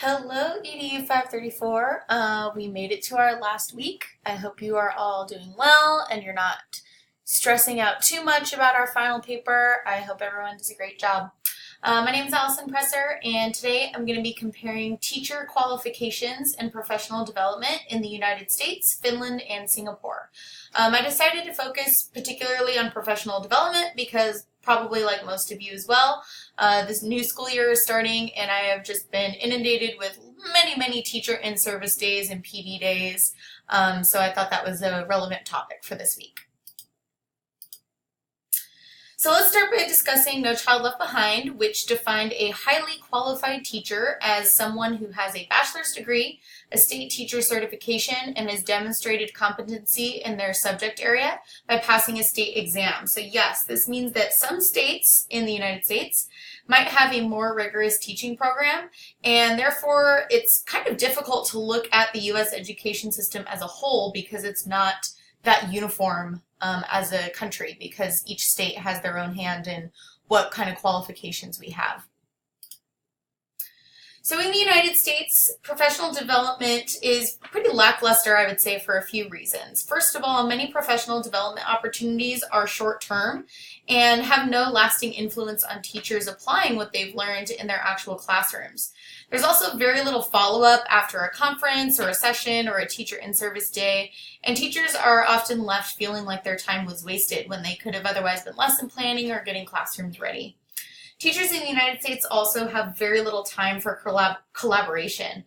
Hello, EDU 534. We made it to our last week. I hope you are all doing well and you're not stressing out too much about our final paper. I hope everyone does a great job. My name is Allison Presser, and today I'm going to be comparing teacher qualifications and professional development in the United States, Finland, and Singapore. I decided to focus particularly on professional development because, probably like most of you as well, this new school year is starting and I have just been inundated with many teacher in-service days and PD days, so I thought that was a relevant topic for this week. So let's start by discussing No Child Left Behind, which defined a highly qualified teacher as someone who has a bachelor's degree, a state teacher certification, and has demonstrated competency in their subject area by passing a state exam. So yes, this means that some states in the United States might have a more rigorous teaching program, and therefore it's kind of difficult to look at the U.S. education system as a whole because it's not that uniform as a country, because each state has their own hand in what kind of qualifications we have. So in the United States, professional development is pretty lackluster, I would say, for a few reasons. First of all, many professional development opportunities are short-term and have no lasting influence on teachers applying what they've learned in their actual classrooms. There's also very little follow-up after a conference or a session or a teacher in-service day, and teachers are often left feeling like their time was wasted when they could have otherwise been lesson planning or getting classrooms ready. Teachers in the United States also have very little time for collaboration.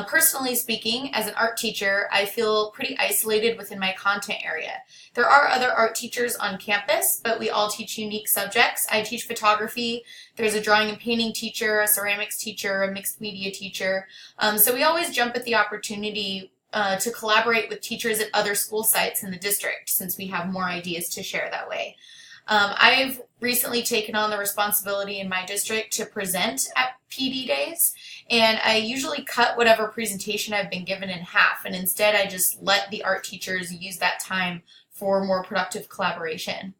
Personally speaking, as an art teacher, I feel pretty isolated within my content area. There are other art teachers on campus, but we all teach unique subjects. I teach photography, there's a drawing and painting teacher, a ceramics teacher, a mixed media teacher. So we always jump at the opportunity to collaborate with teachers at other school sites in the district, since we have more ideas to share that way. I've recently taken on the responsibility in my district to present at PD days, and I usually cut whatever presentation I've been given in half, and instead I just let the art teachers use that time for more productive collaboration.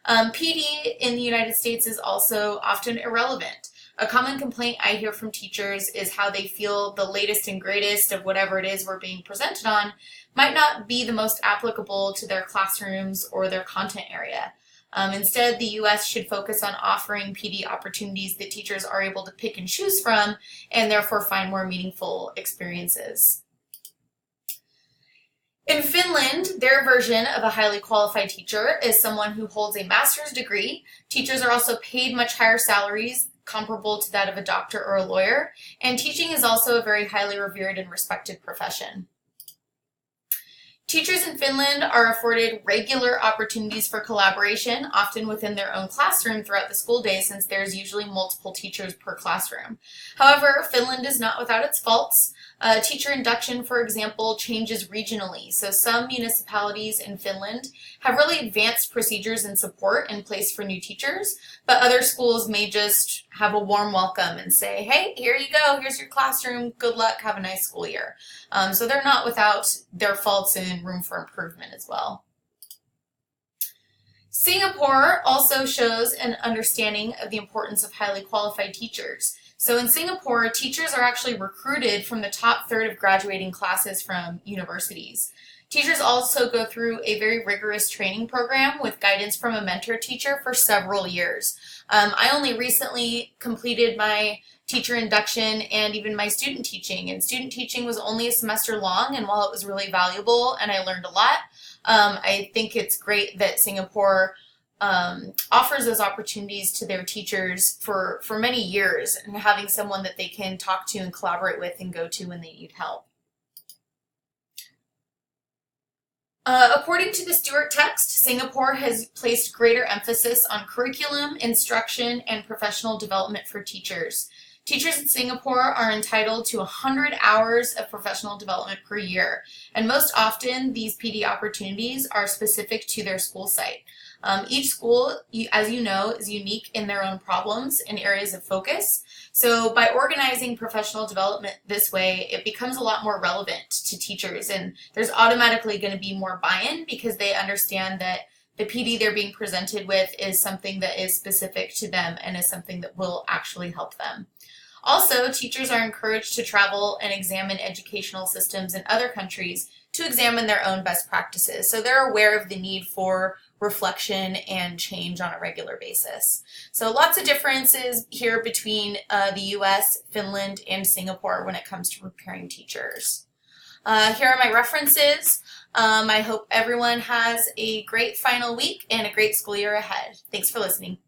PD in the United States is also often irrelevant. A common complaint I hear from teachers is how they feel the latest and greatest of whatever it is we're being presented on might not be the most applicable to their classrooms or their content area. Instead, the U.S. should focus on offering PD opportunities that teachers are able to pick and choose from, and therefore find more meaningful experiences. In Finland, their version of a highly qualified teacher is someone who holds a master's degree. Teachers are also paid much higher salaries, comparable to that of a doctor or a lawyer, and teaching is also a very highly revered and respected profession. Teachers in Finland are afforded regular opportunities for collaboration, often within their own classroom throughout the school day, since there's usually multiple teachers per classroom. However, Finland is not without its faults. Teacher induction, for example, changes regionally. So some municipalities in Finland have really advanced procedures and support in place for new teachers, but other schools may just have a warm welcome and say, hey, here you go, here's your classroom, good luck, have a nice school year. So they're not without their faults and room for improvement as well. Singapore also shows an understanding of the importance of highly qualified teachers. So in Singapore, teachers are actually recruited from the top third of graduating classes from universities. Teachers also go through a very rigorous training program with guidance from a mentor teacher for several years. I only recently completed my teacher induction and even my student teaching, and student teaching was only a semester long, and while it was really valuable and I learned a lot, I think it's great that Singapore offers those opportunities to their teachers for many years, and having someone that they can talk to and collaborate with and go to when they need help. According to the Stewart text, Singapore has placed greater emphasis on curriculum, instruction, and professional development for teachers. Teachers in Singapore are entitled to 100 hours of professional development per year, and most often these PD opportunities are specific to their school site. Each school, as you know, is unique in their own problems and areas of focus. So by organizing professional development this way, it becomes a lot more relevant to teachers, and there's automatically going to be more buy-in because they understand that the PD they're being presented with is something that is specific to them and is something that will actually help them. Also, teachers are encouraged to travel and examine educational systems in other countries to examine their own best practices. So they're aware of the need for reflection and change on a regular basis. So lots of differences here between the US, Finland, and Singapore when it comes to preparing teachers. Here are my references. I hope everyone has a great final week and a great school year ahead. Thanks for listening.